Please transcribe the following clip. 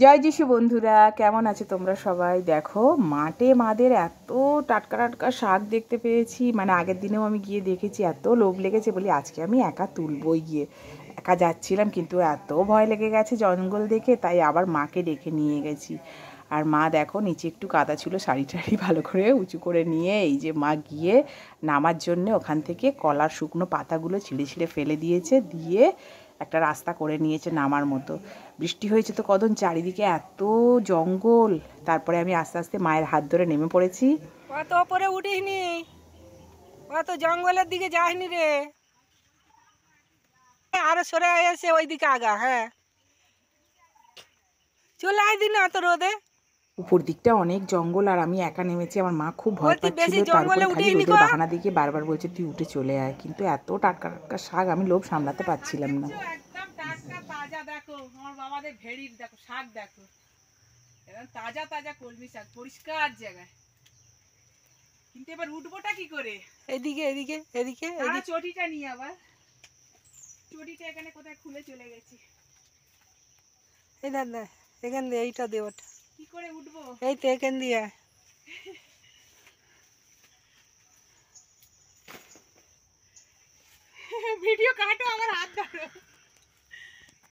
জয় যিশু বন্ধুরা, কেমন আছো তোমরা সবাই? দেখো মাঠে মাদের এত টাটকা টাটকা শাক দেখতে পেয়েছি। মানে আগের দিনেও আমি গিয়ে দেখেছি, এত লোভ লেগেছে বলি আজকে আমি একা তুলবই গিয়ে। একা যাচ্ছিলাম কিন্তু এত ভয় লেগে গেছে জঙ্গল দেখে, তাই আবার মাকে ডেকে নিয়ে গেছি। আর মা দেখো নিচে একটু কাদা ছিল, শাড়ি টাড়ি ভালো করে উঁচু করে নিয়ে এই যে মা গিয়ে নামার জন্যে ওখান থেকে কলার শুকনো পাতাগুলো ছিঁড়ে ছিঁড়ে ফেলে দিয়েছে, দিয়ে একটা রাস্তা করে নিয়েছে নামার মতো। বৃষ্টি হয়েছে তো কদিন, চারিদিকে এত জঙ্গল। তারপরে আমি আস্তে আস্তে মায়ের হাত ধরে নেমে পড়েছি। অত ওপরে উঠিসনি, অত জঙ্গলের দিকে যাসনি রে, আরো সরে এসে ওইদিকে আগা। হ্যাঁ, চলে আয় দিন অত রোদে। উপর দিকটা অনেক জঙ্গল আর আমি একা নেমেছি। আমার মা খুব ভয় বলছি পাচ্ছিল, বেশি তার উপরে জঙ্গলে খালি উঠিসনি রোদের কো। বাহানা দিকে বারবার বলছে তুই উঠে চলে আয়, কিন্তু এত টাটকা টাটকা শাক আমি লোভ সামলাতে পারছিলাম না। একদম টাটকা তাজা, দেখো আমার বাবাদের ভেড়ির, দেখো শাক, দেখো একদম তাজা তাজা কলমি শাক, পরিষ্কার জায়গায়। কিন্তু এবার উঠবোটা কি করে? এদিকে এদিকে এদিকে এদিকে চটিটা নিয়ে, আবার চটিটা এখানে কোথায় খুলে চলে গেছি। এই দাদা এখান দিয়ে এইটা দে, ওটা কি করে উঠবো? এই তো এখান দিয়ে। ভিডিও কাটো, আমার হাত ধরো।